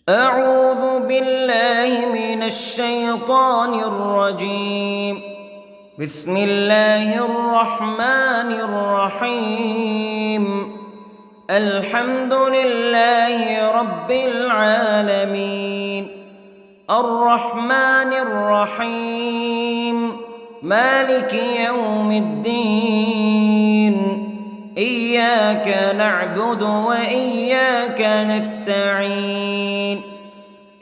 أعوذ بالله من الشيطان الرجيم. بسم الله الرحمن الرحيم. الحمد لله رب العالمين، الرحمن الرحيم، مالك يوم الدين. إياك نعبد وإياك نستعين.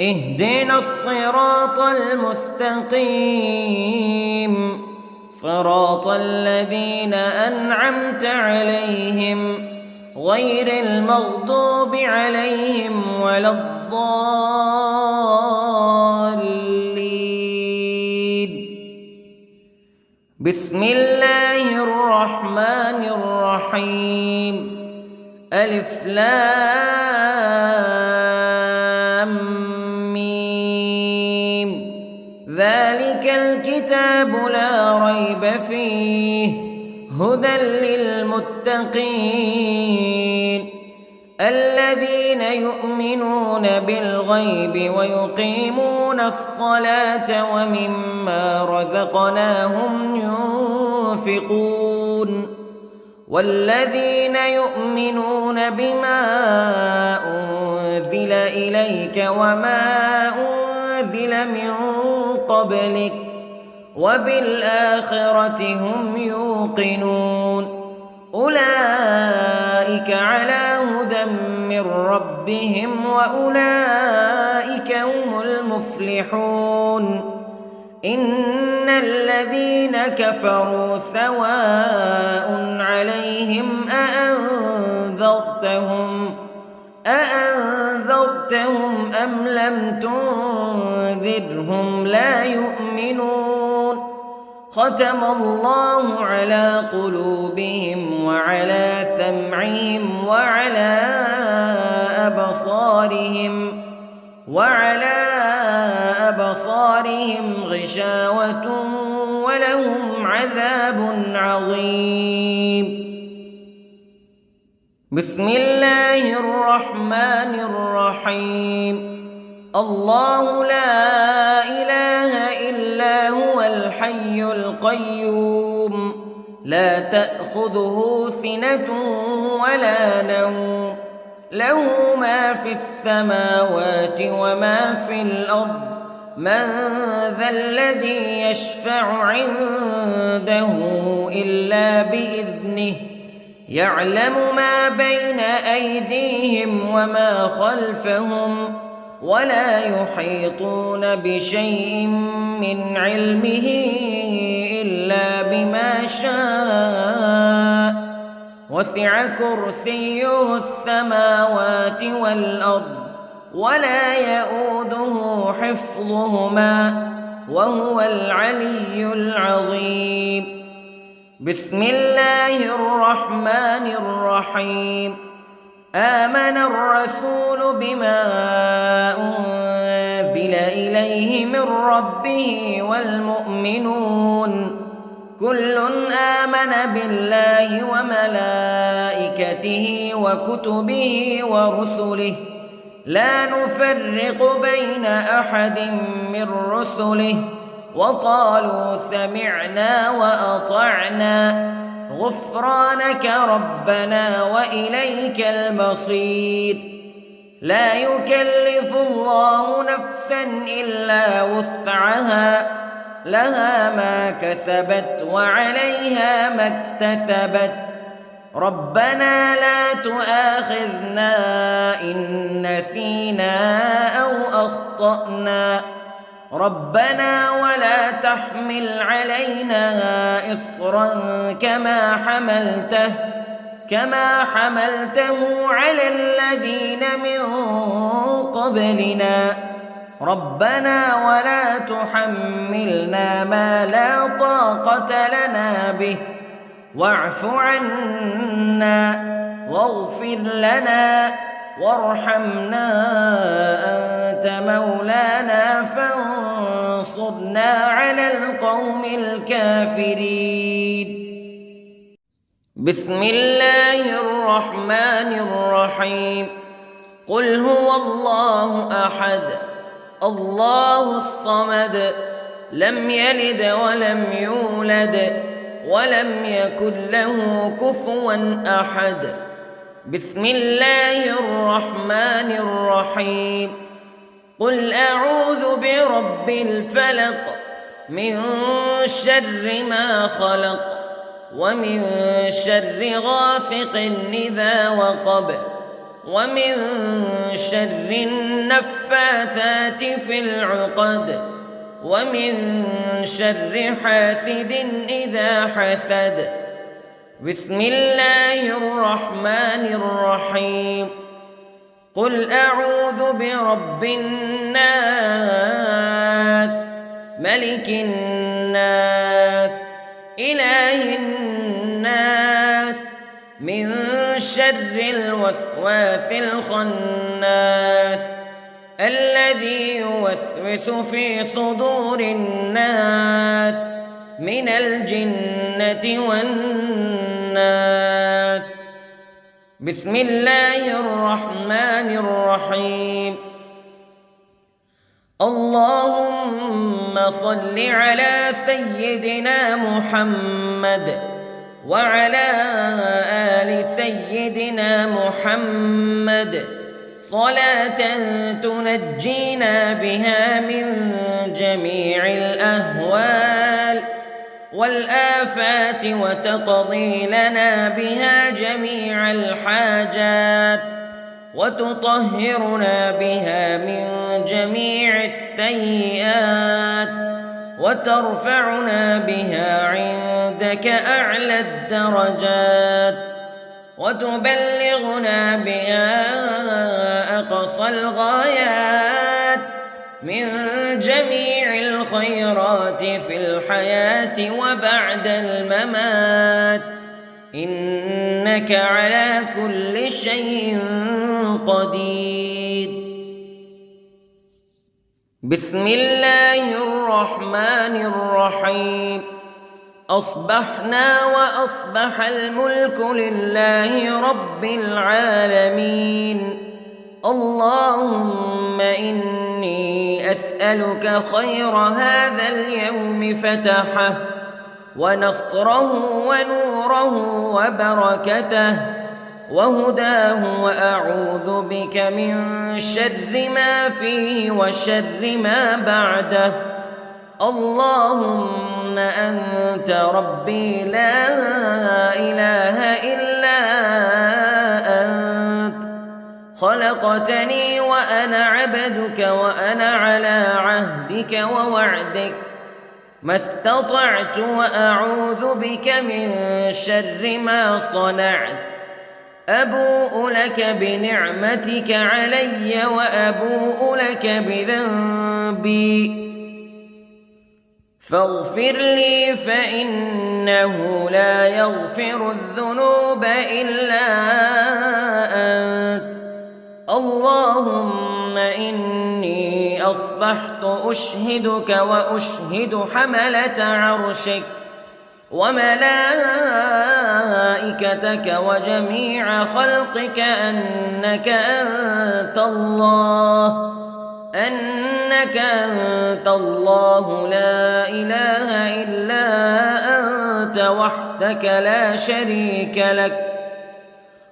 اهدنا الصراط المستقيم، صراط الذين أنعمت عليهم غير المغضوب عليهم ولا الضالين. بسم الله الرحمن الرحيم. ألف لام ميم. ذلك الكتاب لا ريب فيه هدى للمتقين الذين يؤمنون بالغيب ويقيمون الصلاة ومما رزقناهم ينفقون والذين يؤمنون بما أنزل إليك وما أنزل من قبلك وبالآخرة هم يوقنون. أولئك على هدى من ربهم وأولئك هم المفلحون. إن الذين كفروا سواء عليهم أأنذرتهم أم لم تنذرهم لا يؤمنون. ختم الله على قلوبهم وعلى سمعهم وعلى أبصارهم غشاوة ولهم عذاب عظيم. بسم الله الرحمن الرحيم. الله لا إله إلا هو الحي القيوم لا تأخذه سنة ولا نوم له ما في السماوات وما في الأرض. من ذا الذي يشفع عنده إلا بإذنه يعلم ما بين أيديهم وما خلفهم ولا يحيطون بشيء من علمه إلا بما شاء. وسع كرسيه السماوات والأرض ولا يؤوده حفظهما وهو العلي العظيم. بسم الله الرحمن الرحيم. آمن الرسول بما أنزل إليه من ربه والمؤمنون كل آمن بالله وملائكته وكتبه ورسله لا نفرق بين أحد من رسله وقالوا سمعنا وأطعنا غفرانك ربنا وإليك المصير. لا يكلف الله نفسا إلا وسعها لها ما كسبت وعليها ما اكتسبت. ربنا لا تؤاخذنا إن نسينا أو أخطأنا ربنا ولا تحمل علينا إصرا كما حملته على الذين من قبلنا ربنا ولا تحملنا ما لا طاقة لنا به واعف عنا واغفر لنا وارحمنا أنت مولانا فانصرنا على القوم الكافرين. بسم الله الرحمن الرحيم. قل هو الله أحد الله الصمد لم يلد ولم يولد ولم يكن له كفوا أحد. بسم الله الرحمن الرحيم. قل أعوذ برب الفلق من شر ما خلق ومن شر غاسق إذا وقب ومن شر النفاثات في العقد ومن شر حاسد إذا حسد. بسم الله الرحمن الرحيم. قل أعوذ برب الناس ملك الناس إله الناس من شر الوسواس الخناس الذي يوسوس في صدور الناس من الجنة والناس. بسم الله الرحمن الرحيم. اللهم صل على سيدنا محمد وعلى آل سيدنا محمد صلاة تنجينا بها من جميع الأهوال والآفات وتقضي لنا بها جميع الحاجات وتطهرنا بها من جميع السيئات وترفعنا بها عندك أعلى الدرجات وتبلغنا بها أقصى الغايات من جميع الخيرات في الحياة وبعد الممات إنك على كل شيء قدير. بسم الله الرحمن الرحيم. أصبحنا وأصبح الملك لله رب العالمين. اللهم إني أسألك خير هذا اليوم فتحه ونصره ونوره وبركته وهداه وأعوذ بك من شر ما فيه وشر ما بعده. اللهم أنت ربي لا إله إلا أنت خلقتني وأنا عبدك وأنا على عهدك ووعدك ما استطعت وأعوذ بك من شر ما صنعت. أبوء لك بنعمتك علي وأبوء لك بذنبي فاغفر لي فإنه لا يغفر الذنوب إلا أنت. اللهم إني أصبحت أشهدك وأشهد حملة عرشك وملائكتك وجميع خلقك أنك أنت الله لا إله إلا أنت وحدك لا شريك لك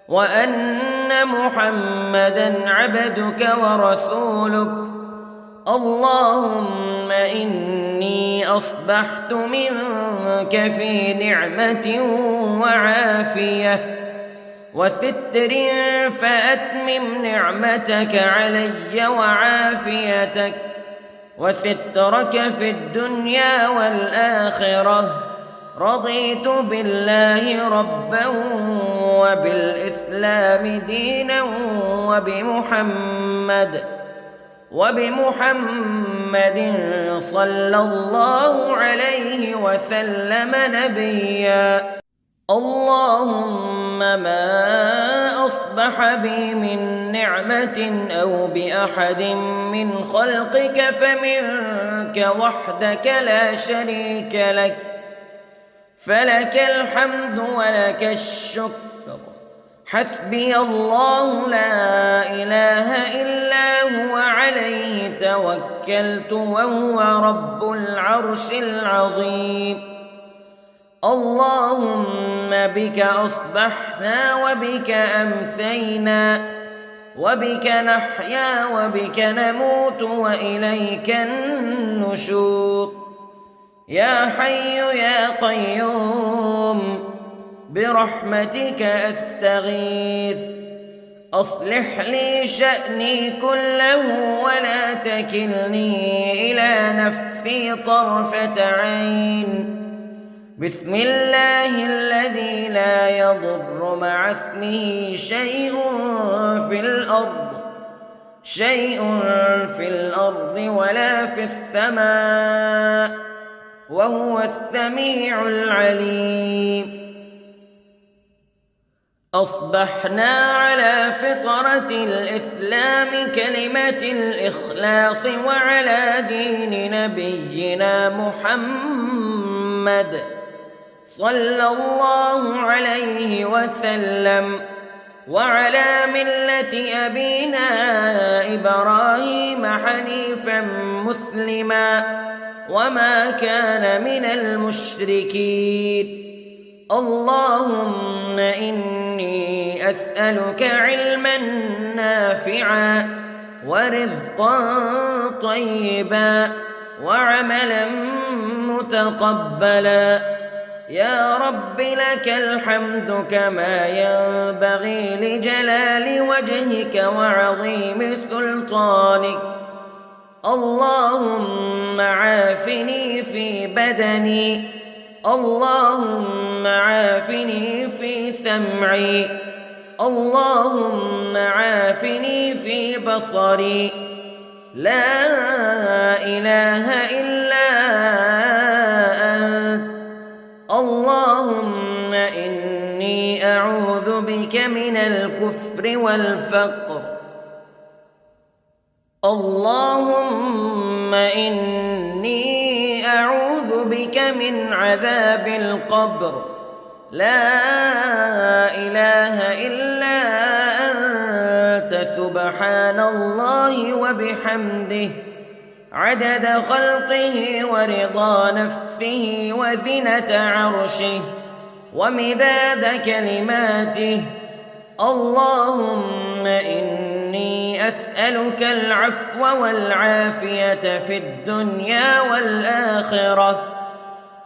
وأن محمدًا عبدك ورسولك. اللهم إني أصبحت منك في نعمة وعافية وستر فأتمم نعمتك علي وعافيتك وسترك في الدنيا والآخرة. رضيت بالله ربا وبالإسلام دينا وبمحمد صلى الله عليه وسلم نبيا. اللهم ما أصبح بي من نعمة أو بأحد من خلقك فمنك وحدك لا شريك لك فلك الحمد ولك الشكر حسبي الله لا إله إلا هو عليه توكلت وهو رب العرش العظيم. اللهم بك أصبحنا وبك أمسينا وبك نحيا وبك نموت وإليك النشور. يا حي يا قيوم برحمتك أستغيث، أصلح لي شأني كله ولا تكلني إلى نفسي طرفة عين. بسم الله الذي لا يضر مع اسمه شيء في الأرض ولا في السماء وهو السميع العليم. أصبحنا على فطرة الإسلام كلمة الإخلاص وعلى دين نبينا محمد صلى الله عليه وسلم وعلى ملة أبينا إبراهيم حنيفا مسلما وما كان من المشركين. اللهم إني أسألك علما نافعا ورزقا طيبا وعملا متقبلا. يا رب لك الحمد كما ينبغي لجلال وجهك وعظيم سلطانك. اللهم عافني في بدني، اللهم عافني في سمعي، اللهم عافني في بصري. لا إله إلا أنت. اللهم إني أعوذ بك من الكفر والفقر. اللهم إني أعوذ بك من عذاب القبر. لا إله إلا أنت سبحان الله وبحمده عدد خلقه ورضا نفسه وزنة عرشه ومداد كلماته. اللهم إني أسألك العفو والعافية في الدنيا والآخرة.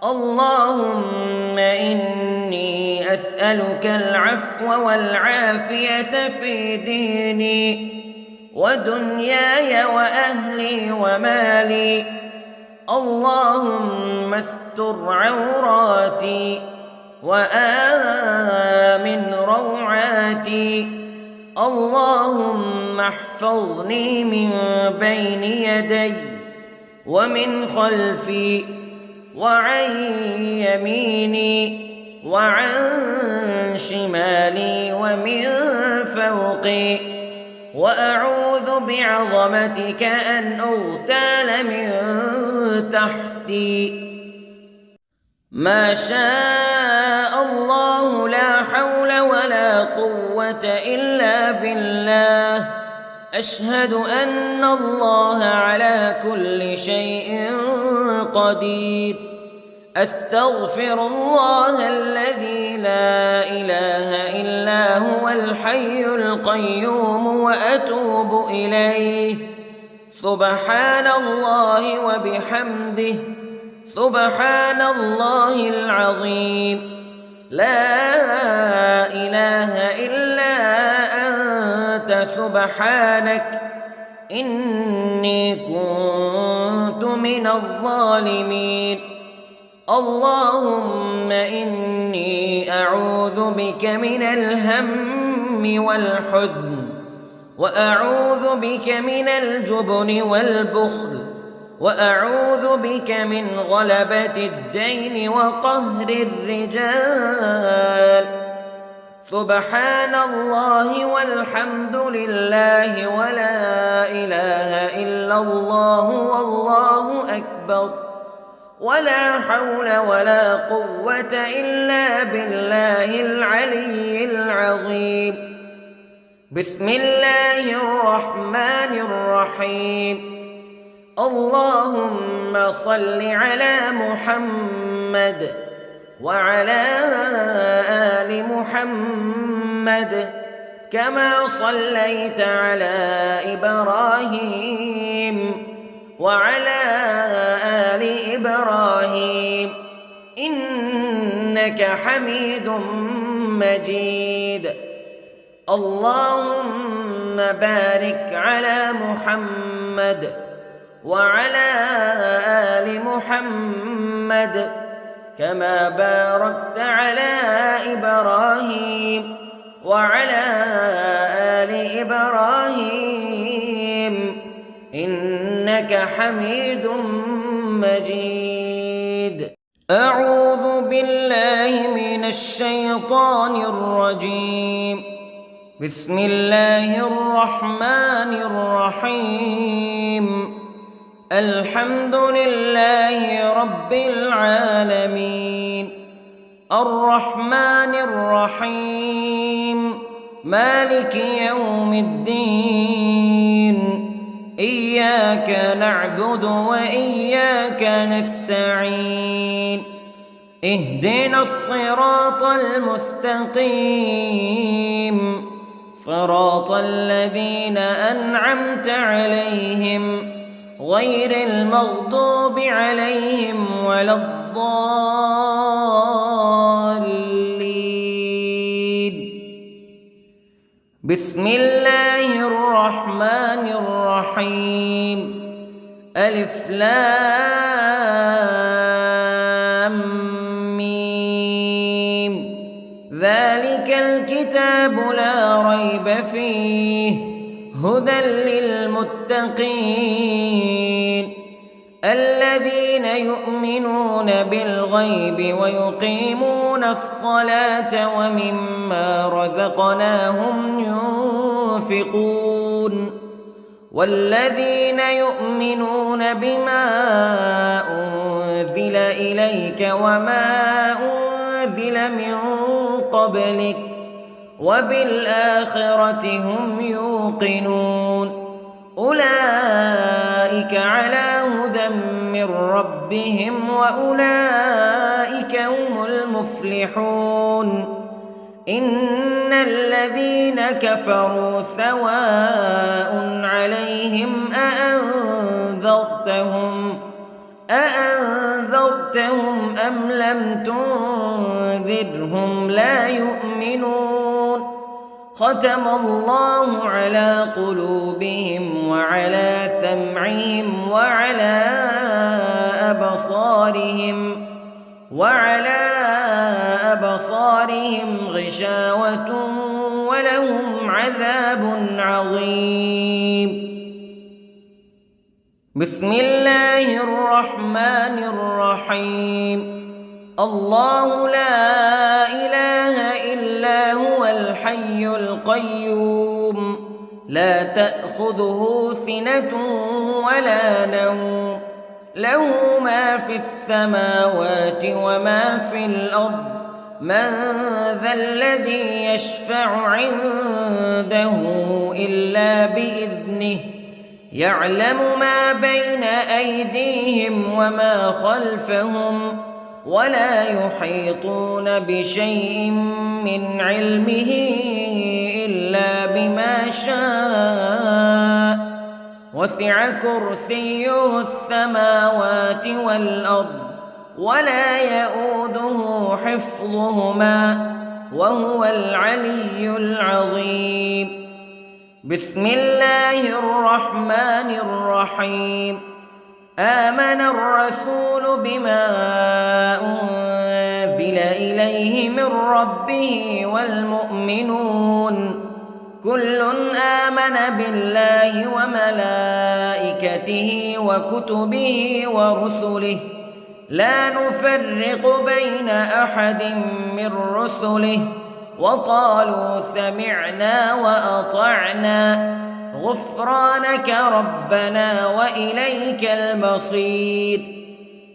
اللهم إني أسألك العفو والعافية في ديني ودنياي وأهلي ومالي. اللهم استر عوراتي وآمن روعاتي. اللهم احفظني من بين يدي ومن خلفي وعن يميني وعن شمالي ومن فوقي، وأعوذ بعظمتك أن أغتال من تحتي. ما شاء الله لا حول ولا قوة إلا بالله. أشهد أن الله على كل شيء قدير. أستغفر الله الذي لا إله إلا هو الحي القيوم وأتوب إليه. سبحان الله وبحمده سبحان الله العظيم. لا إله إلا أنت سبحانك إني كنت من الظالمين. اللهم إني أعوذ بك من الهم والحزن، وأعوذ بك من الجبن والبخل، وأعوذ بك من غلبة الدين وقهر الرجال. سبحان الله والحمد لله ولا إله إلا الله والله أكبر. ولا حول ولا قوة إلا بالله العلي العظيم. بسم الله الرحمن الرحيم. اللهم صل على محمد وعلى آل محمد كما صليت على إبراهيم وعلى آل إبراهيم إنك حميد مجيد. اللهم بارك على محمد وعلى آل محمد كما باركت على إبراهيم وعلى آل إبراهيم إنك حميد مجيد. أعوذ بالله من الشيطان الرجيم. بسم الله الرحمن الرحيم. الحمد لله رب العالمين الرحمن الرحيم مالك يوم الدين إياك نعبد وإياك نستعين اهدنا الصراط المستقيم صراط الذين أنعمت عليهم غير المغضوب عليهم ولا الضالين. بسم الله الرحمن الرحيم. ألف لام ميم. ذلك الكتاب لا ريب فيه هدى للمتقين الذين يؤمنون بالغيب ويقيمون الصلاة ومما رزقناهم ينفقون والذين يؤمنون بما أنزل إليك وما أنزل من قبلك وبالآخرة هم يوقنون أولئك على هدى من ربهم وأولئك هم المفلحون. إن الذين كفروا سواء عليهم أأنذرتهم أم لم تنذرهم لا يؤمنون. ختم الله على قلوبهم وعلى سمعهم وعلى أبصارهم غشاوة ولهم عذاب عظيم. بسم الله الرحمن الرحيم. الله لا إله إلا هو الحي القيوم لا تأخذه سنة ولا نوم له ما في السماوات وما في الأرض من ذا الذي يشفع عنده إلا بإذنه يعلم ما بين أيديهم وما خلفهم ولا يحيطون بشيء من علمه إلا بما شاء وسع كرسيه السماوات والأرض ولا يؤوده حفظهما وهو العلي العظيم. بسم الله الرحمن الرحيم. آمن الرسول بما أنزل إليه من ربه والمؤمنون كل آمن بالله وملائكته وكتبه ورسله لا نفرق بين أحد من رسله وقالوا سمعنا وأطعنا غفرانك ربنا وإليك المصير.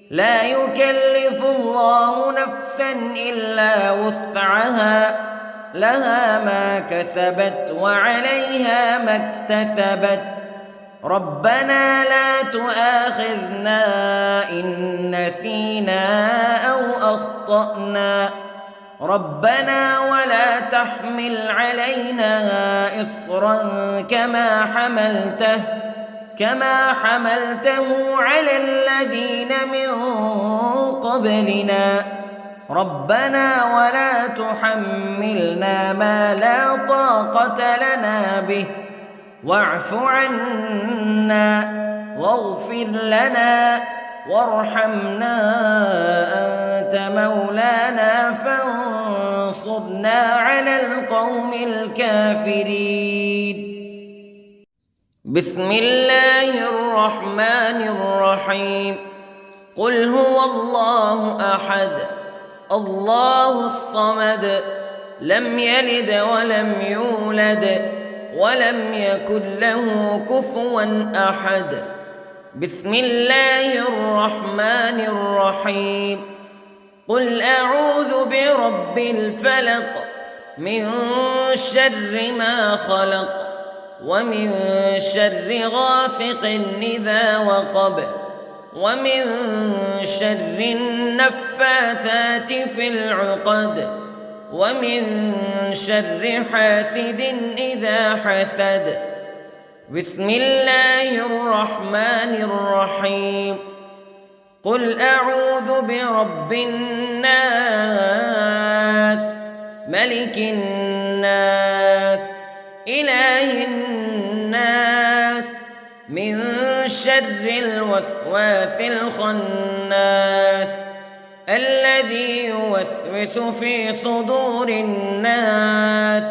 لا يكلف الله نفسا إلا وسعها لها ما كسبت وعليها ما اكتسبت ربنا لا تؤاخذنا إن نسينا أو أخطأنا ربنا ولا تحمل علينا إصرا كما حملته على الذين من قبلنا ربنا ولا تحملنا ما لا طاقة لنا به واعف عنا واغفر لنا وارحمنا أنت مولانا فانصرنا على القوم الكافرين. بسم الله الرحمن الرحيم. قل هو الله أحد الله الصمد لم يلد ولم يولد ولم يكن له كفوا أحد. بسم الله الرحمن الرحيم. قل أعوذ برب الفلق من شر ما خلق ومن شر غاسق إذا وقب ومن شر النفاثات في العقد ومن شر حاسد إذا حسد. بسم الله الرحمن الرحيم. قل أعوذ برب الناس ملك الناس إله الناس من شر الوسواس الخناس الذي يوسوس في صدور الناس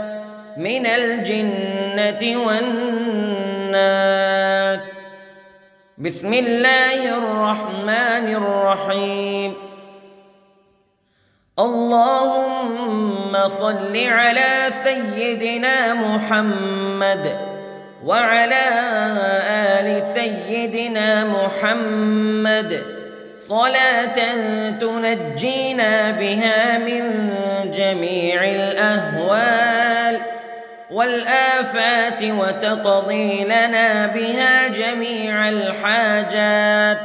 من الجنة والناس. بسم الله الرحمن الرحيم. اللهم صل على سيدنا محمد وعلى آل سيدنا محمد صلاة تنجينا بها من جميع الأهوال والآفات وتقضي لنا بها جميع الحاجات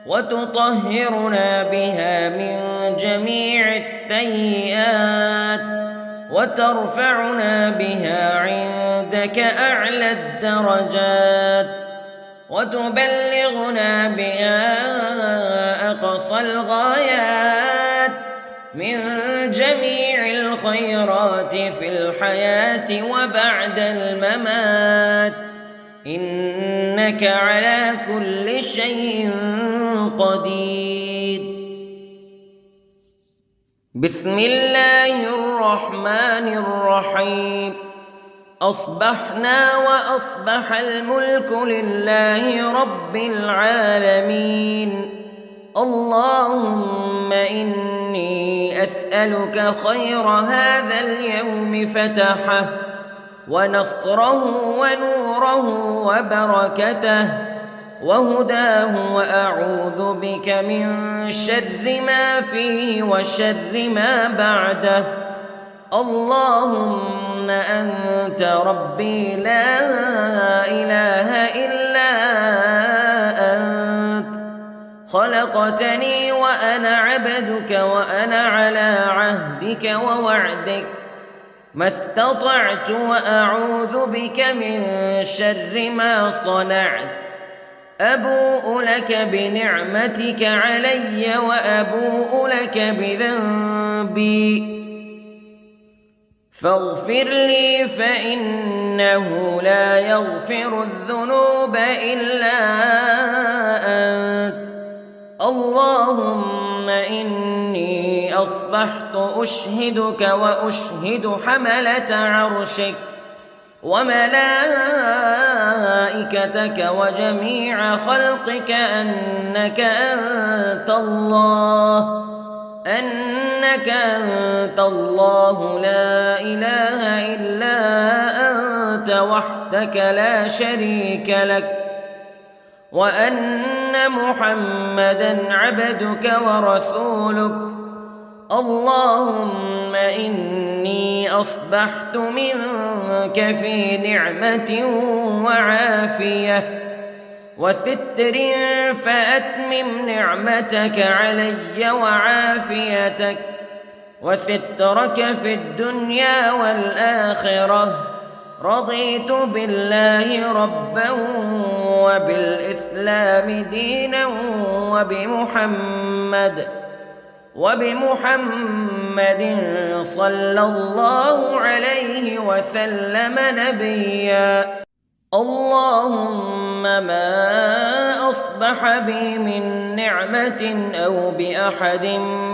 وتطهرنا بها من جميع السيئات وترفعنا بها عندك أعلى الدرجات وتبلغنا بها أقصى الغايات من جميع الخيرات في الحياة وبعد الممات إنك على كل شيء قدير. بسم الله الرحمن الرحيم. أصبحنا وأصبح الملك لله رب العالمين. اللهم إني أسألك خير هذا اليوم فتحه ونصره ونوره وبركته وهداه وأعوذ بك من شر ما فيه وشر ما بعده. اللهم أنت ربي لا إله إلا أنت خلقتني وأنا عبدك وأنا على عهدك ووعدك ما استطعت وأعوذ بك من شر ما صنعت. أبوء لك بنعمتك علي وأبوء لك بذنبي فاغفر لي فإنه لا يغفر الذنوب إلا أنت. اللهم إني أصبحت أشهدك وأشهد حملة عرشك وملائكتك وجميع خلقك أنك أنت الله لا إله إلا أنت وحدك لا شريك لك وأن أن محمدًا عبدك ورسولك. اللهم إني أصبحت منك في نعمة وعافية وستر، فأتمم نعمتك علي وعافيتك وسترك في الدنيا والآخرة. رضيت بالله ربًا وبالإسلام دينًا وبمحمد صلى الله عليه وسلم نبيًا. اللهم ما أصبح بي من نعمة أو بأحد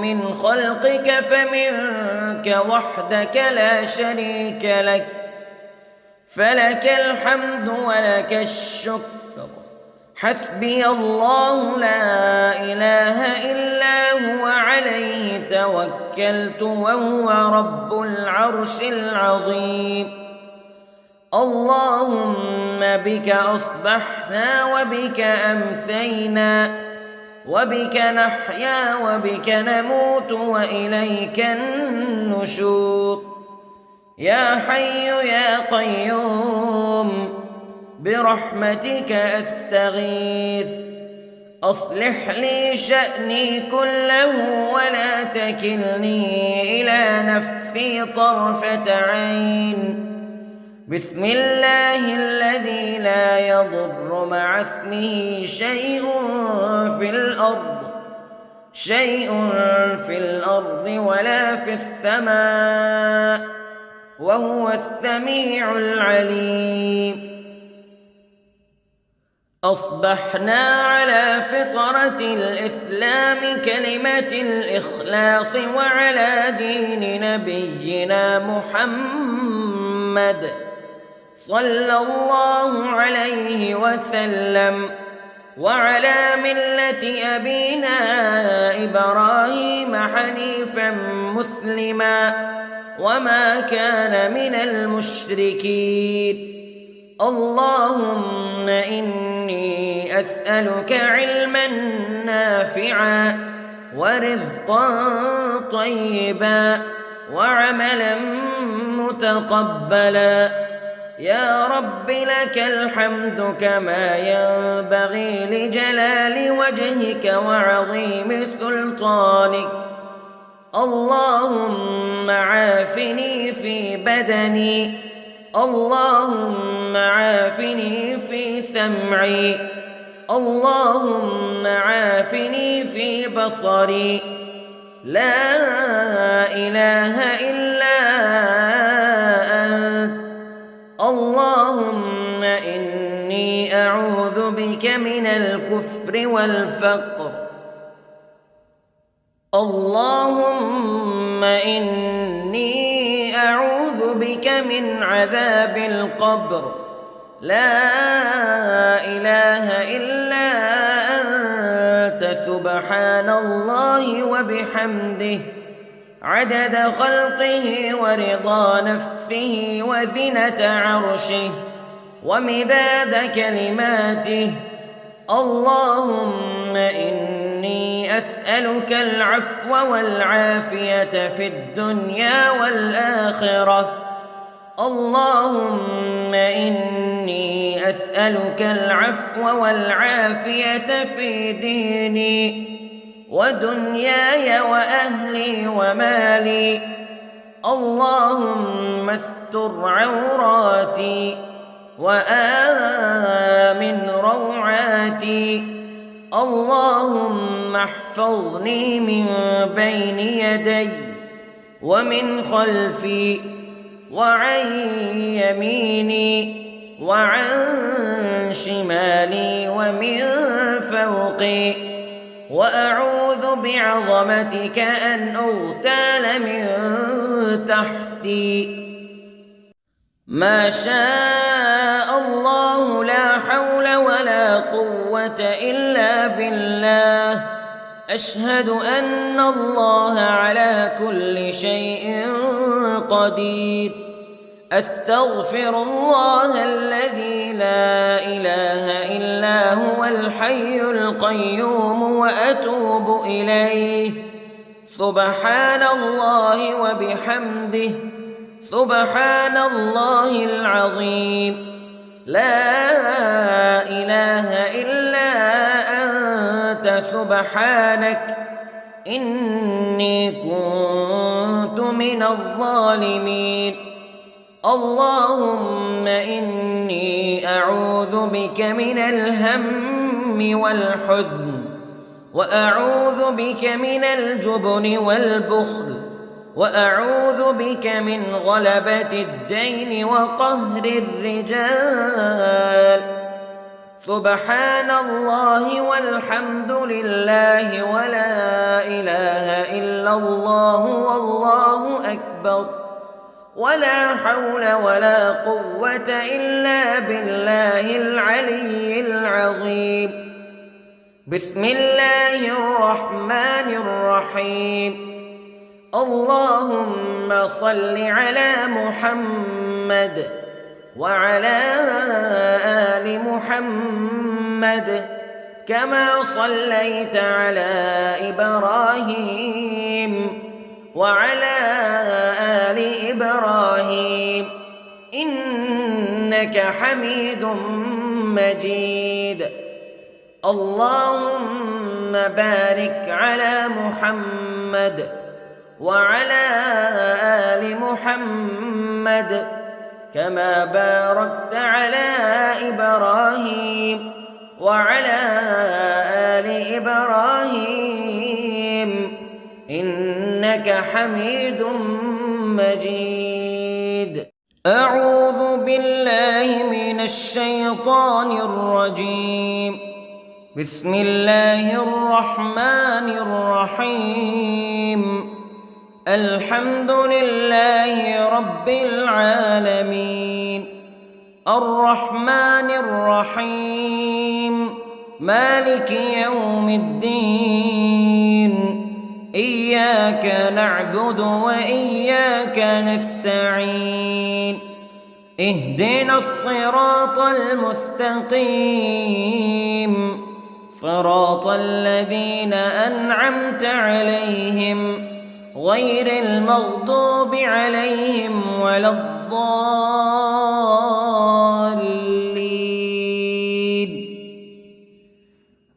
من خلقك فمنك وحدك لا شريك لك، فلك الحمد ولك الشكر. حسبي الله لا إله إلا هو عليه توكلت وهو رب العرش العظيم. اللهم بك أصبحنا وبك أمسينا وبك نحيا وبك نموت وإليك النشور. يا حي يا قيوم برحمتك أستغيث، أصلح لي شأني كله ولا تكلني إلى نفسي طرفة عين. بسم الله الذي لا يضر مع اسمه شيء في الأرض ولا في السماء، وهو السميع العليم. أصبحنا على فطرة الإسلام كلمة الإخلاص وعلى دين نبينا محمد صلى الله عليه وسلم، وعلى ملة أبينا إبراهيم حنيفا مسلما وما كان من المشركين. اللهم إني أسألك علما نافعا ورزقا طيبا وعملا متقبلا. يا رب لك الحمد كما ينبغي لجلال وجهك وعظيم سلطانك. اللهم عافني في بدني، اللهم عافني في سمعي، اللهم عافني في بصري. لا إله إلا أنت. اللهم إني أعوذ بك من الكفر والفقر. اللهم إني أعوذ بك من عذاب القبر. لا إله إلا أنت سبحان الله وبحمده عدد خلقه ورضا نفسه وزنة عرشه ومداد كلماته. اللهم إني أسألك العفو والعافية في الدنيا والآخرة. اللهم إني أسألك العفو والعافية في ديني ودنياي وأهلي ومالي. اللهم استر عوراتي وآمن روعاتي. اللهم احفظني من بين يدي ومن خلفي وعن يميني وعن شمالي ومن فوقي، وأعوذ بعظمتك أن أغتال من تحتي. ما شاء الله لا حول ولا قوة إلا بالله. أشهد أن الله على كل شيء قدير. أستغفر الله الذي لا إله إلا هو الحي القيوم وأتوب إليه. سبحان الله وبحمده، سبحان الله العظيم. لا إله إلا أنت سبحانك إني كنت من الظالمين. اللهم إني أعوذ بك من الهم والحزن، وأعوذ بك من الجبن والبخل، وأعوذ بك من غلبة الدين وقهر الرجال. سبحان الله والحمد لله ولا إله إلا الله والله أكبر، ولا حول ولا قوة إلا بالله العلي العظيم. بسم الله الرحمن الرحيم. اللهم صل على محمد وعلى آل محمد كما صليت على إبراهيم وعلى آل إبراهيم إنك حميد مجيد. اللهم بارك على محمد وعلى آل محمد كما باركت على إبراهيم وعلى آل إبراهيم إنك حميد مجيد. أعوذ بالله من الشيطان الرجيم. بسم الله الرحمن الرحيم. الحمد لله رب العالمين، الرحمن الرحيم، مالك يوم الدين. إياك نعبد وإياك نستعين. اهدنا الصراط المستقيم، صراط الذين أنعمت عليهم غير المغضوب عليهم ولا الضالين.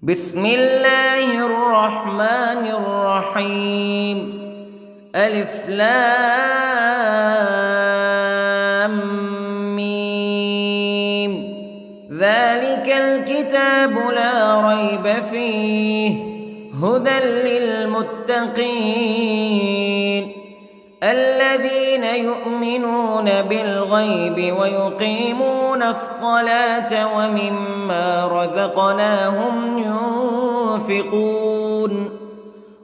بسم الله الرحمن الرحيم. ألف لام ميم. ذلك الكتاب لا ريب فيه هدى للمتقين الذين يؤمنون بالغيب ويقيمون الصلاة ومما رزقناهم ينفقون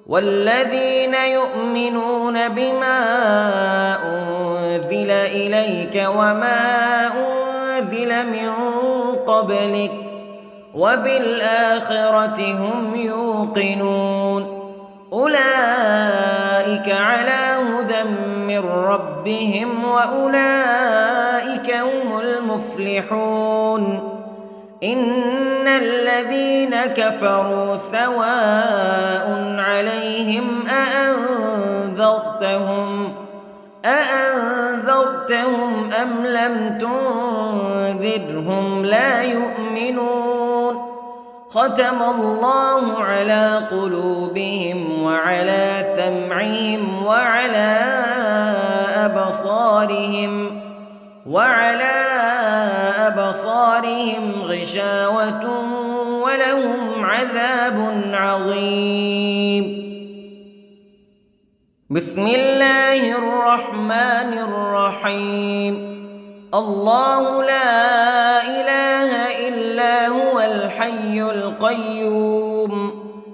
والذين يؤمنون بما أنزل إليك وما أنزل من قبلك وبالآخرة هم يوقنون أولئك على هدى من ربهم وأولئك هم المفلحون. إن الذين كفروا سواء عليهم أأنذرتهم أم لم تنذرهم لا يؤمنون. ختم الله على قلوبهم وعلى سمعهم وعلى أبصارهم غشاوة ولهم عذاب عظيم. بسم الله الرحمن الرحيم. الله لا إله إلا هو الحي القيوم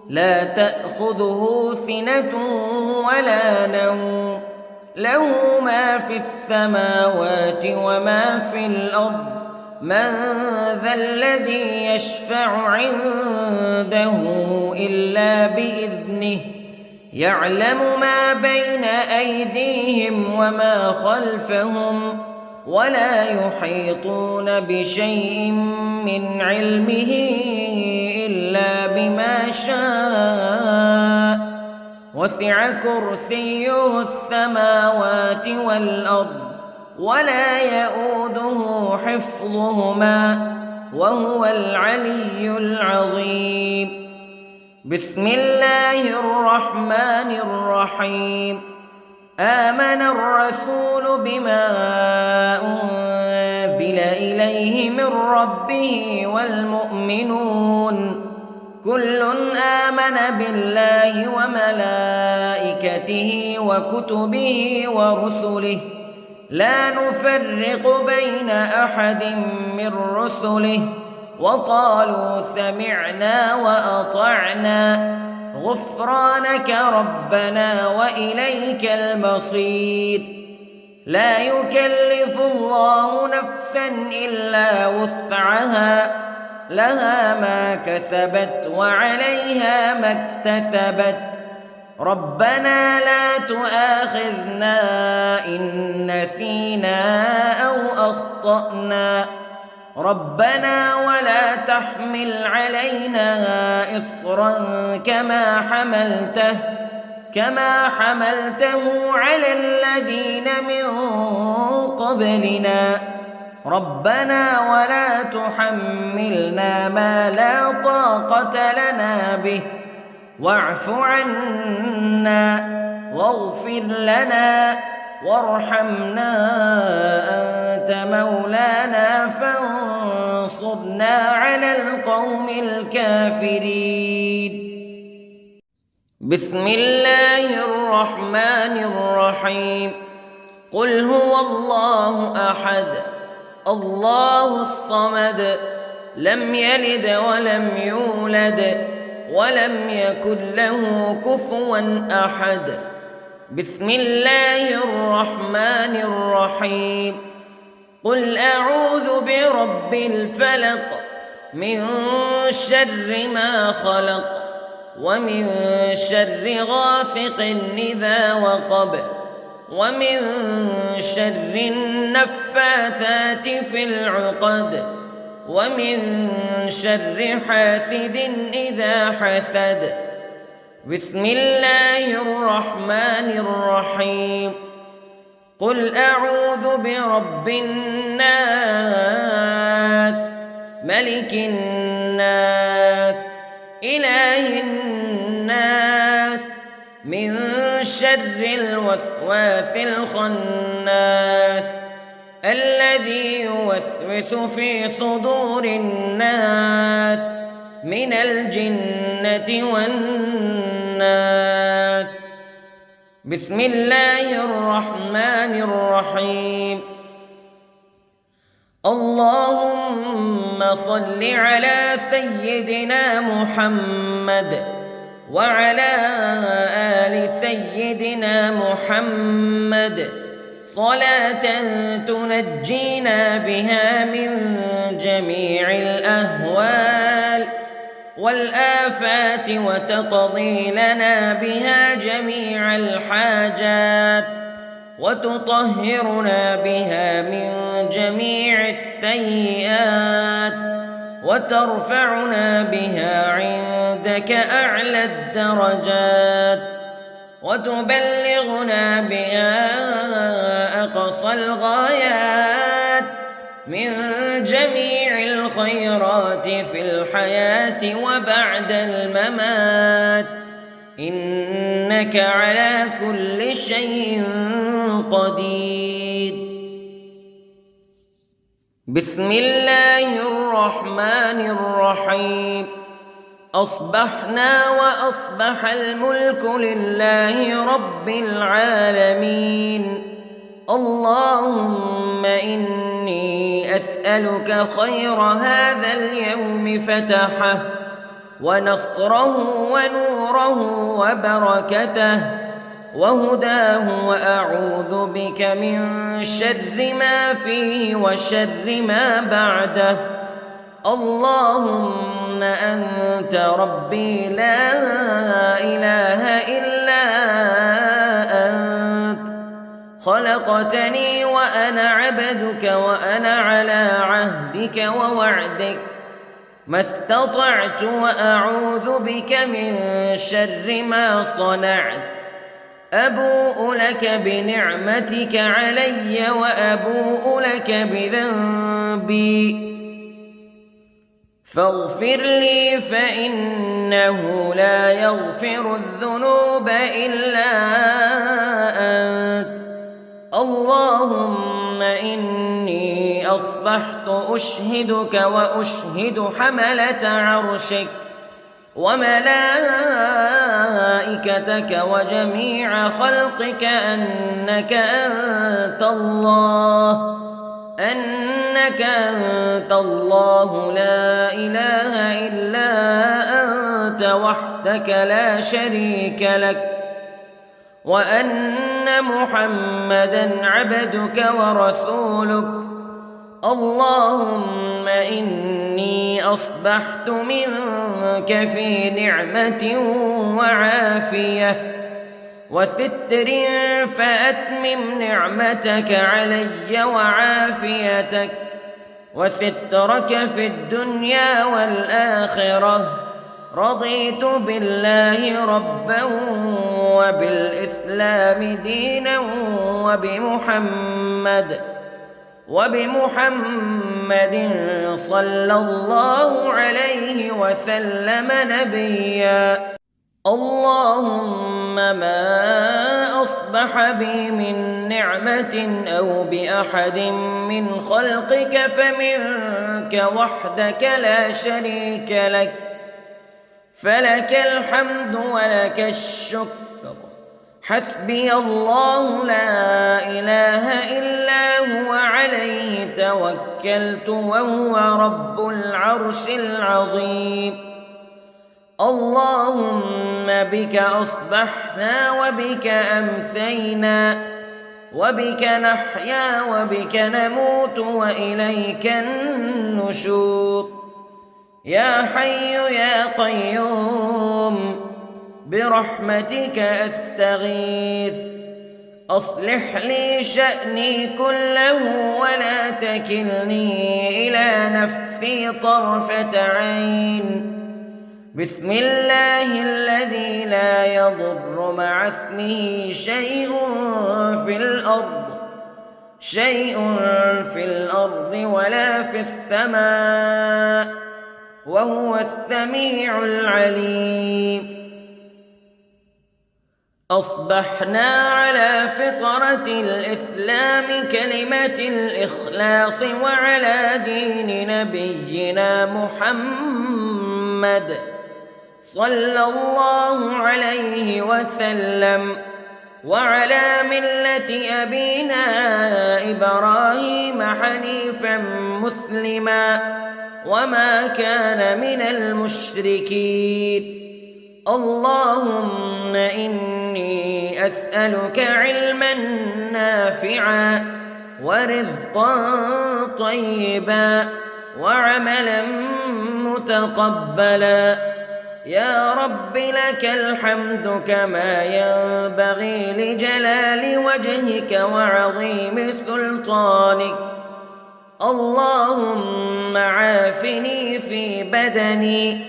لا تأخذه سنة ولا نوم له ما في السماوات وما في الأرض من ذا الذي يشفع عنده إلا بإذنه يعلم ما بين أيديهم وما خلفهم ولا يحيطون بشيء من علمه إلا بما شاء وسع كرسيه السماوات والأرض ولا يؤوده حفظهما وهو العلي العظيم. بسم الله الرحمن الرحيم. آمن الرسول بما أنزل إليه من ربه والمؤمنون كل آمن بالله وملائكته وكتبه ورسله لا نفرق بين أحد من رسله وقالوا سمعنا وأطعنا غفرانك ربنا وإليك المصير. لا يكلف الله نفسا إلا وسعها لها ما كسبت وعليها ما اكتسبت ربنا لا تؤاخذنا إن نسينا أو أخطأنا ربنا ولا تحمل علينا إصرا كما حملته على الذين من قبلنا ربنا ولا تحملنا ما لا طاقة لنا به واعف عنا واغفر لنا وارحمنا أنت مولانا فانصرنا على القوم الكافرين. بسم الله الرحمن الرحيم. قل هو الله أحد الله الصمد لم يلد ولم يولد ولم يكن له كفوا أحد. بسم الله الرحمن الرحيم. قل أعوذ برب الفلق من شر ما خلق ومن شر غاسق إذا وقب ومن شر النفاثات في العقد ومن شر حاسد إذا حسد. بسم الله الرحمن الرحيم. قل أعوذ برب الناس ملك الناس إله الناس من شر الوسواس الخناس الذي يوسوس في صدور الناس من الجنة والناس. بسم الله الرحمن الرحيم. اللهم صل على سيدنا محمد وعلى آل سيدنا محمد صلاة تنجينا بها من جميع الأهوال والآفات وتقضي لنا بها جميع الحاجات وتطهرنا بها من جميع السيئات وترفعنا بها عندك أعلى الدرجات وتبلغنا بها أقصى الغايات من جميع الخيرات في الحياة وبعد الممات إنك على كل شيء قدير. بسم الله الرحمن الرحيم. أصبحنا وأصبح الملك لله رب العالمين. اللهم إني أسألك خير هذا اليوم فتحه ونصره ونوره وبركته وهداه وأعوذ بك من شر ما فيه وشر ما بعده. اللهم أنت ربي لا إله إلا أنت خلقتني وأنا عبدك وأنا على عهدك ووعدك ما استطعت وأعوذ بك من شر ما صنعت أبوء لك بنعمتك علي وأبوء لك بذنبي فاغفر لي فإنه لا يغفر الذنوب إلا أنت اللهم إني أصبحت أشهدك وأشهد حملة عرشك وملائكتك وجميع خلقك أنك أنت الله لا إله إلا أنت وحدك لا شريك لك وأن محمدًا عبدك ورسولك اللهم إني أصبحت منك في نعمة وعافية وستر فأتمم نعمتك علي وعافيتك وسترك في الدنيا والآخرة رضيت بالله ربا وبالإسلام دينا وبمحمد صلى الله عليه وسلم نبيا اللهم ما أصبح بي من نعمة أو بأحد من خلقك فمنك وحدك لا شريك لك فلك الحمد ولك الشكر حسبي الله لا إله إلا هو عليه توكلت وهو رب العرش العظيم اللهم بك أصبحنا وبك أمسينا وبك نحيا وبك نموت وإليك النشور يا حي يا قيوم برحمتك أستغيث أصلح لي شأني كله ولا تكلني إلى نفسي طرفة عين بسم الله الذي لا يضر مع اسمه شيء في الأرض ولا في السماء وهو السميع العليم أصبحنا على فطرة الإسلام كلمة الإخلاص وعلى دين نبينا محمد صلى الله عليه وسلم وعلى ملة أبينا إبراهيم حنيفا مسلما وما كان من المشركين اللهم إني أسألك علما نافعا ورزقا طيبا وعملا متقبلا يا رب لك الحمد كما ينبغي لجلال وجهك وعظيم سلطانك اللهم عافني في بدني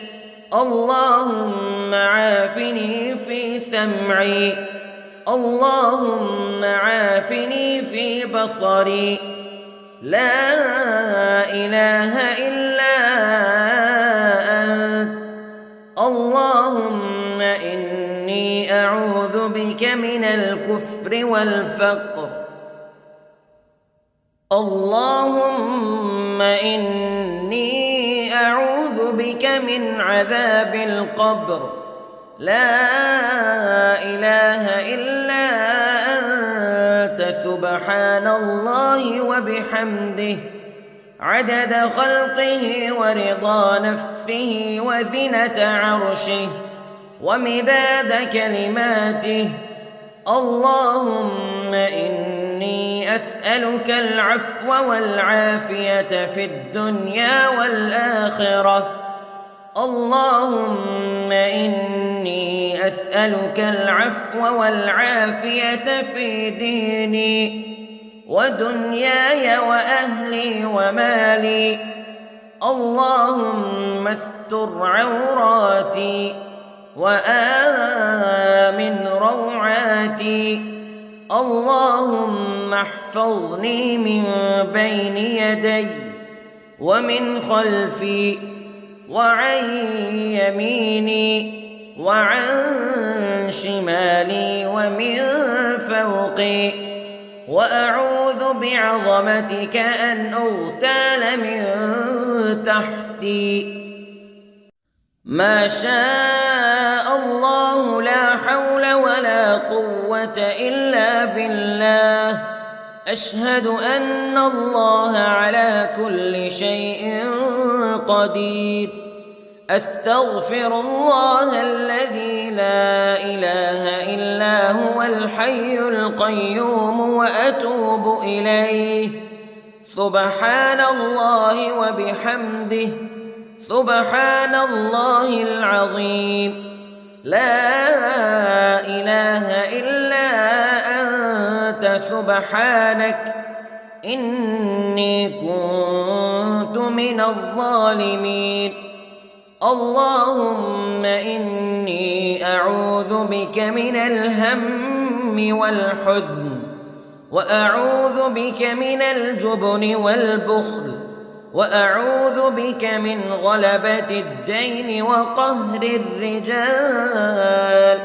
اللهم عافني في سمعي اللهم عافني في بصري لا إله إلا أنت اللهم إني أعوذ بك من الكفر والفقر اللهم إني أعوذ بك من عذاب القبر لا إله إلا أنت سبحان الله وبحمده عدد خلقه ورضا نفسه وزنة عرشه ومداد كلماته اللهم إني أسألك العفو والعافية في الدنيا والآخرة اللهم إني أسألك العفو والعافية في ديني ودنياي وأهلي ومالي. اللهم استر عوراتي وآمن روعاتي. اللهم احفظني من بين يدي ومن خلفي وعن يميني وعن شمالي ومن فوقي، وأعوذ بعظمتك أن أغتال من تحتي. ما شاء الله لا حول ولا قوة إلا بالله. أشهد أن الله على كل شيء قدير. أستغفر الله الذي لا إله إلا هو الحي القيوم وأتوب إليه. سبحان الله وبحمده، سبحان الله العظيم. لا إله إلا أنت سبحانك إني كنت من الظالمين. اللهم إني أعوذ بك من الهم والحزن، وأعوذ بك من الجبن والبخل، وأعوذ بك من غلبة الدين وقهر الرجال.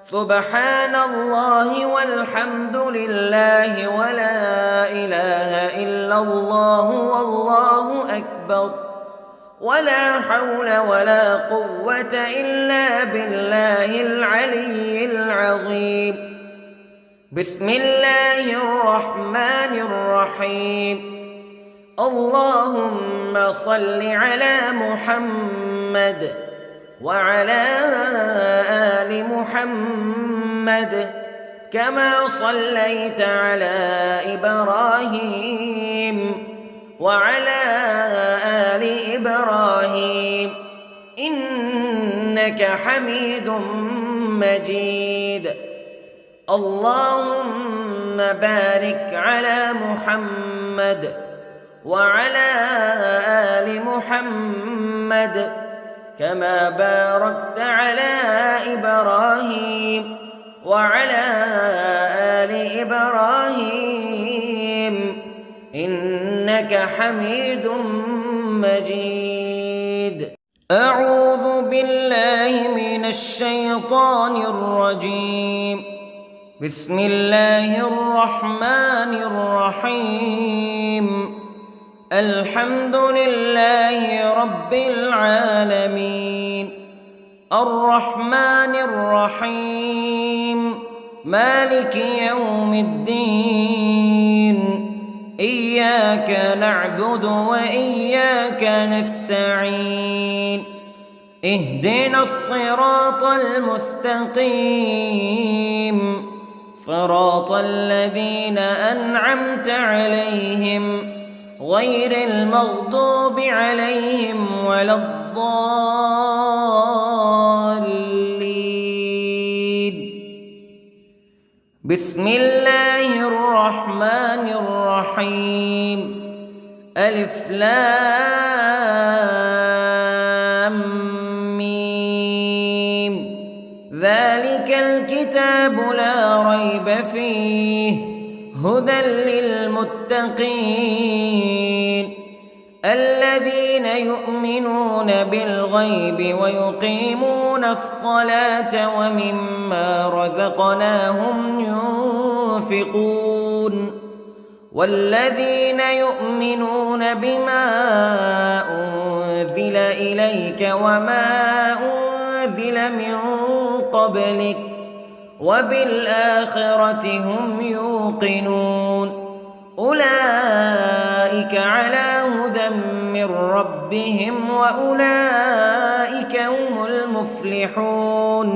سبحان الله والحمد لله ولا إله إلا الله والله أكبر، ولا حول ولا قوة إلا بالله العلي العظيم. بسم الله الرحمن الرحيم. اللهم صل على محمد وعلى آل محمد كما صليت على إبراهيم وعلى آل إبراهيم إنك حميد مجيد. اللهم بارك على محمد وعلى آل محمد كما باركت على إبراهيم وعلى آل إبراهيم إنك حميد مجيد. أعوذ بالله من الشيطان الرجيم. بسم الله الرحمن الرحيم. الحمد لله رب العالمين، الرحمن الرحيم، مالك يوم الدين. إياك نعبد وإياك نستعين. اهدنا الصراط المستقيم، صراط الذين أنعمت عليهم غير المغضوب عليهم ولا الضالين. بسم الله الرحمن الرحيم. ألف لام ميم. ذلك الكتاب لا ريب فيه هدى للمتقين الذين يؤمنون بالغيب ويقيمون الصلاة ومما رزقناهم ينفقون والذين يؤمنون بما أنزل إليك وما أنزل من قبلك وبالآخرة هم يوقنون أولئك على هدى من ربهم وأولئك هم المفلحون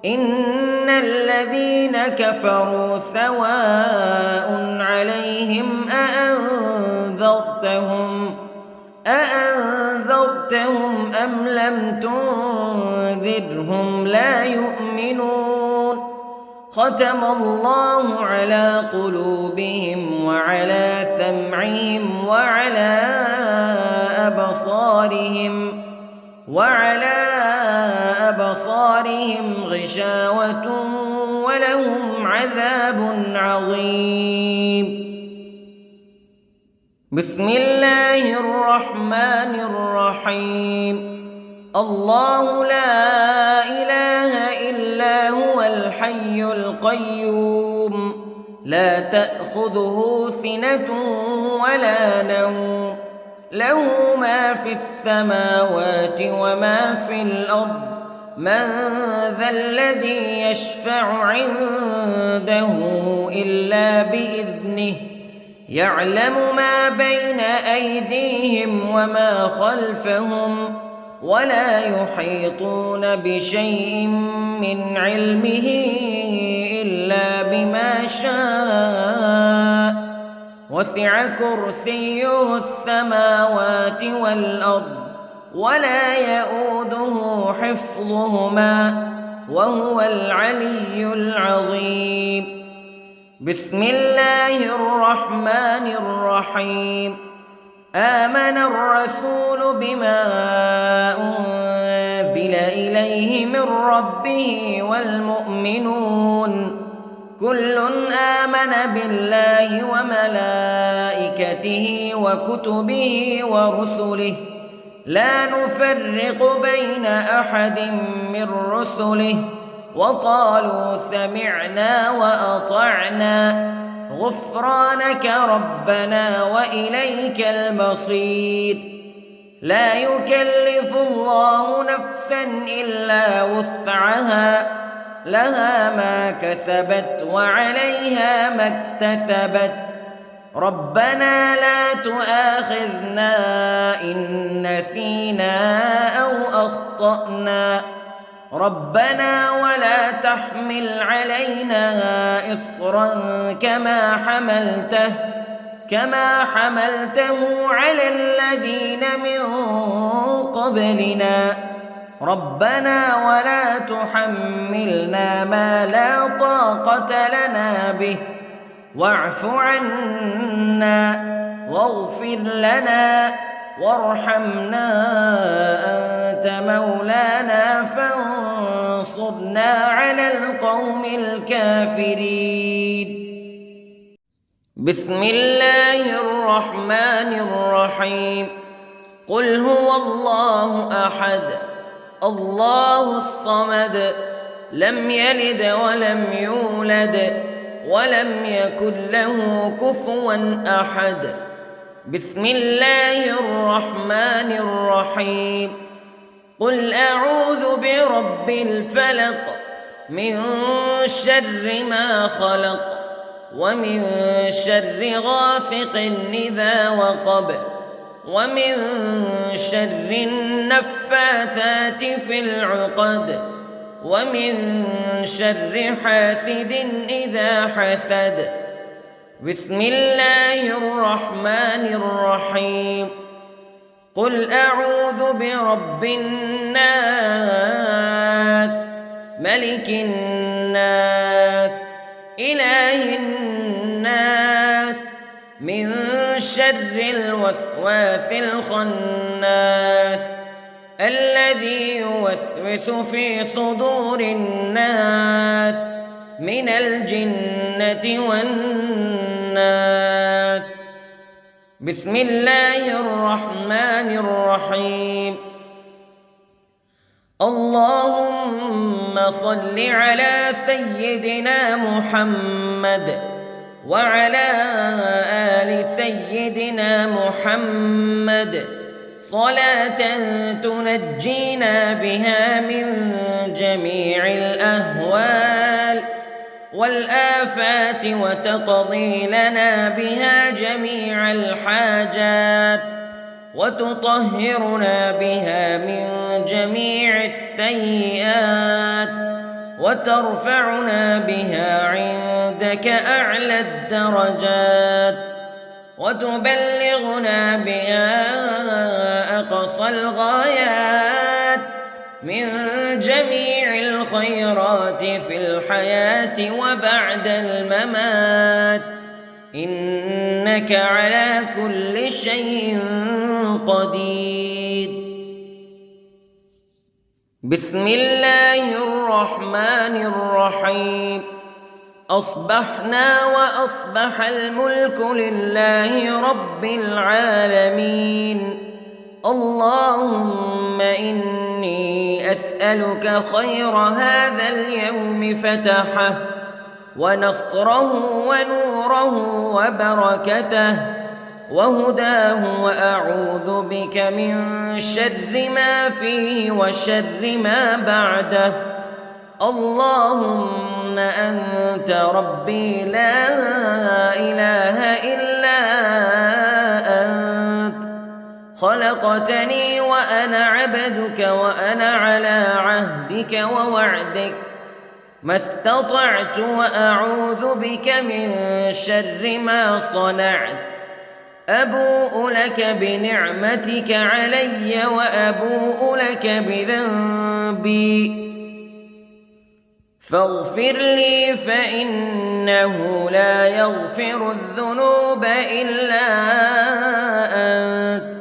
إن الذين كفروا سواء عليهم أأنذرتهم أم لم تنذرهم تنذرهم لا يؤمنون ختم الله على قلوبهم وعلى سمعهم وعلى أبصارهم غشاوة ولهم عذاب عظيم. بسم الله الرحمن الرحيم. الله لا إله إلا هو الحي القيوم لا تأخذه سنة ولا نوم له ما في السماوات وما في الأرض من ذا الذي يشفع عنده إلا بإذنه يعلم ما بين أيديهم وما خلفهم ولا يحيطون بشيء من علمه إلا بما شاء وسع كرسيه السماوات والأرض ولا يؤوده حفظهما وهو العلي العظيم. بسم الله الرحمن الرحيم. آمن الرسول بما أنزل إليه من ربه والمؤمنون كل آمن بالله وملائكته وكتبه ورسله لا نفرق بين أحد من رسله وقالوا سمعنا وأطعنا غفرانك ربنا وإليك المصير. لا يكلف الله نفسا إلا وسعها لها ما كسبت وعليها ما اكتسبت ربنا لا تؤاخذنا إن نسينا أو أخطأنا ربنا ولا تحمل علينا إصرا كما حملته على الذين من قبلنا ربنا ولا تحملنا ما لا طاقة لنا به واعف عنا واغفر لنا وارحمنا أنت مولانا فانصرنا على القوم الكافرين. بسم الله الرحمن الرحيم. قل هو الله أحد الله الصمد لم يلد ولم يولد ولم يكن له كفوا أحد. بسم الله الرحمن الرحيم. قل أعوذ برب الفلق من شر ما خلق ومن شر غاسق إذا وقب ومن شر النفاثات في العقد ومن شر حاسد إذا حسد. بسم الله الرحمن الرحيم. قل أعوذ برب الناس ملك الناس إله الناس من شر الوسواس الخناس الذي يوسوس في صدور الناس من الجنة والناس. بسم الله الرحمن الرحيم. اللهم صل على سيدنا محمد وعلى آل سيدنا محمد صلاة تنجينا بها من جميع الأهوال والآفات وتقضي لنا بها جميع الحاجات وتطهرنا بها من جميع السيئات وترفعنا بها عندك أعلى الدرجات وتبلغنا بها أقصى الغايات من جميع الخيرات في الحياة وبعد الممات، إنك على كل شيء قدير. بسم الله الرحمن الرحيم. أصبحنا وأصبح الملك لله رب العالمين. اللهم إني أسألك خير هذا اليوم فتحه ونصره ونوره وبركته وهداه، وأعوذ بك من شر ما فيه وشر ما بعده. اللهم أنت ربي لا إله إلا أنت، خلقتني وأنا عبدك وأنا على عهدك ووعدك ما استطعت، وأعوذ بك من شر ما صنعت. أبوء لك بنعمتك علي وأبوء لك بذنبي، فاغفر لي فإنه لا يغفر الذنوب إلا أنت.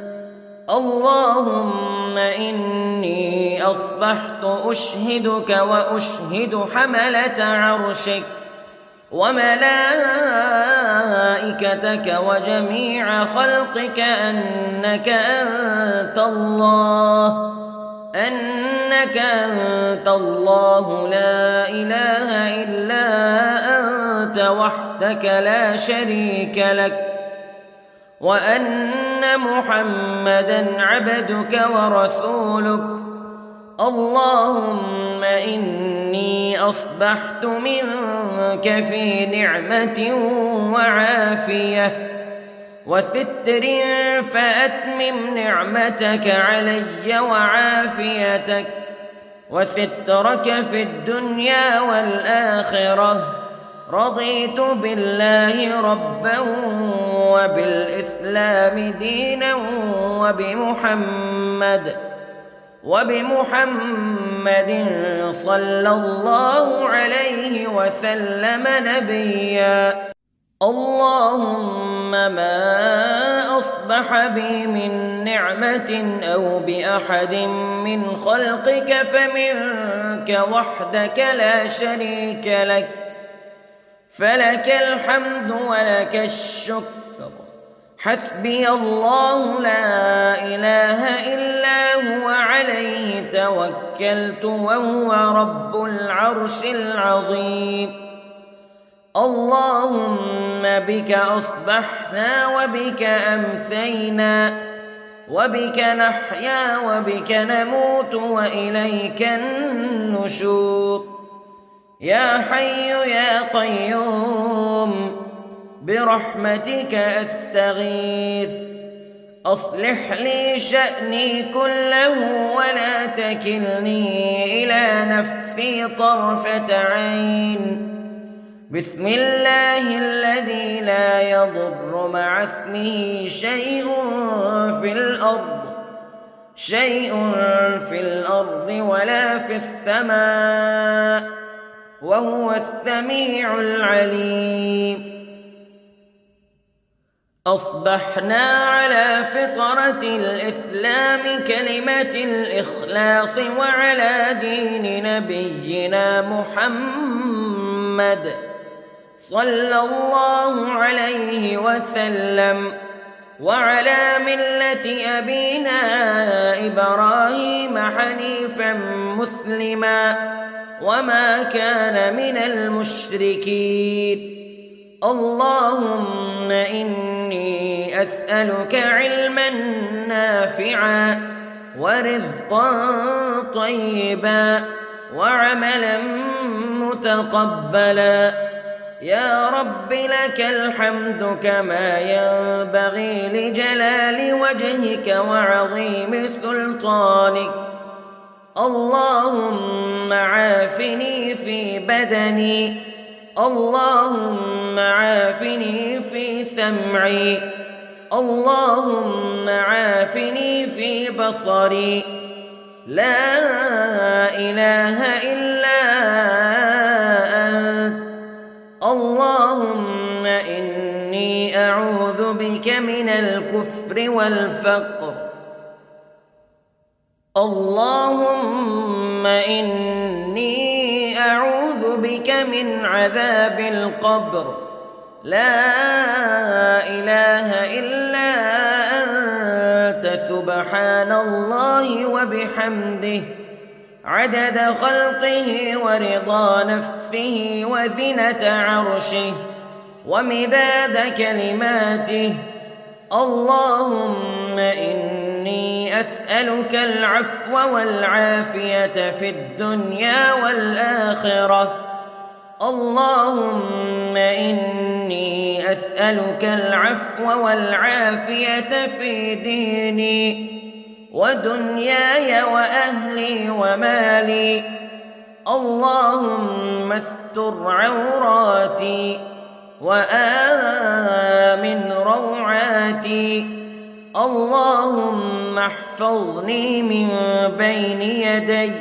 اللهم إني أصبحت أشهدك وأشهد حملة عرشك وملائكتك وجميع خلقك أنك أنت الله لا إله إلا أنت وحدك لا شريك لك، وأن محمدًا عبدك ورسولك. اللهم إني أصبحت منك في نعمة وعافية وستر، فأتمم نعمتك علي وعافيتك وسترك في الدنيا والآخرة. رضيت بالله ربا وبالإسلام دينا وبمحمد صلى الله عليه وسلم نبيا. اللهم ما أصبح بي من نعمة أو بأحد من خلقك فمنك وحدك لا شريك لك، فلك الحمد ولك الشكر. حسبي الله لا إله إلا هو عليه توكلت وهو رب العرش العظيم. اللهم بك أصبحنا وبك أمسينا وبك نحيا وبك نموت وإليك النشور. يا حي يا قيوم برحمتك أستغيث، أصلح لي شأني كله ولا تكلني إلى نفسي طرفة عين. بسم الله الذي لا يضر مع اسمه شيء في الأرض ولا في السماء، وهو السميع العليم. أصبحنا على فطرة الإسلام كلمة الإخلاص وعلى دين نبينا محمد صلى الله عليه وسلم، وعلى ملة أبينا إبراهيم حنيفا مسلما وما كان من المشركين. اللهم إني أسألك علما نافعا ورزقا طيبا وعملا متقبلا. يا رب لك الحمد كما ينبغي لجلال وجهك وعظيم سلطانك. اللهم عافني في بدني، اللهم عافني في سمعي، اللهم عافني في بصري. لا إله الكفر والفقر. اللهم إني أعوذ بك من عذاب القبر، لا إله إلا أنت، سبحان الله وبحمده، عدد خلقه ورضا نفسه وزنة عرشه ومداد كلماته. اللهم إني أسألك العفو والعافية في الدنيا والآخرة. اللهم إني أسألك العفو والعافية في ديني ودنياي وأهلي ومالي. اللهم استر عوراتي وآمن روعاتي. اللهم احفظني من بين يدي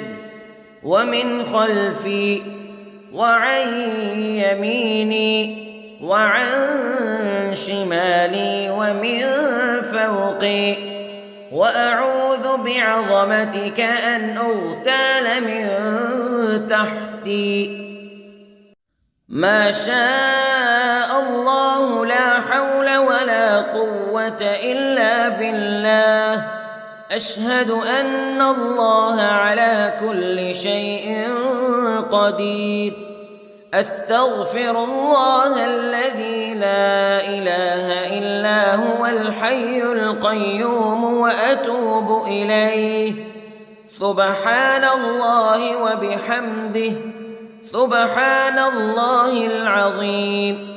ومن خلفي وعن يميني وعن شمالي ومن فوقي، وأعوذ بعظمتك أن أغتال من تحتي. ما شاء الله، لا حول ولا قوة إلا بالله. أشهد أن الله على كل شيء قدير. أستغفر الله الذي لا إله إلا هو الحي القيوم وأتوب إليه. سبحان الله وبحمده، سبحان الله العظيم.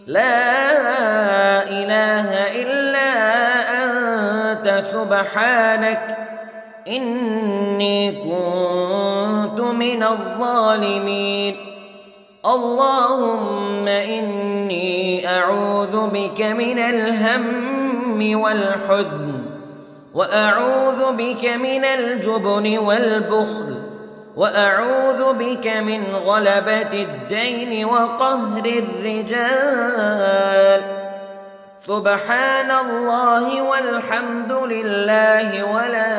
لا إله إلا أنت، سبحانك إني كنت من الظالمين. اللهم إني أعوذ بك من الهم والحزن، وأعوذ بك من الجبن والبخل، وأعوذ بك من غلبة الدين وقهر الرجال. سبحان الله والحمد لله ولا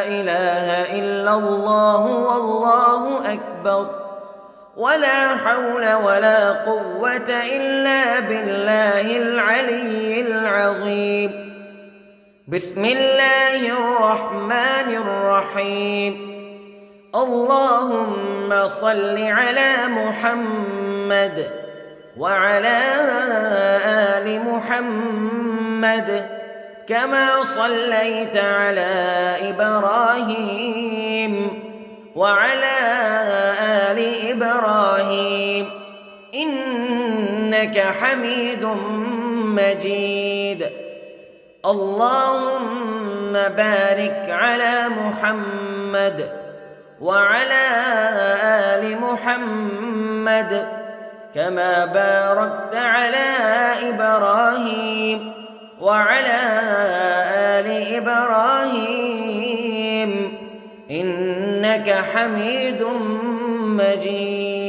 إله إلا الله والله أكبر، ولا حول ولا قوة إلا بالله العلي العظيم. بسم الله الرحمن الرحيم. اللهم صل على محمد وعلى آل محمد كما صليت على إبراهيم وعلى آل إبراهيم إنك حميد مجيد. اللهم بارك على محمد وعلى آل محمد كما باركت على إبراهيم وعلى آل إبراهيم إنك حميد مجيد.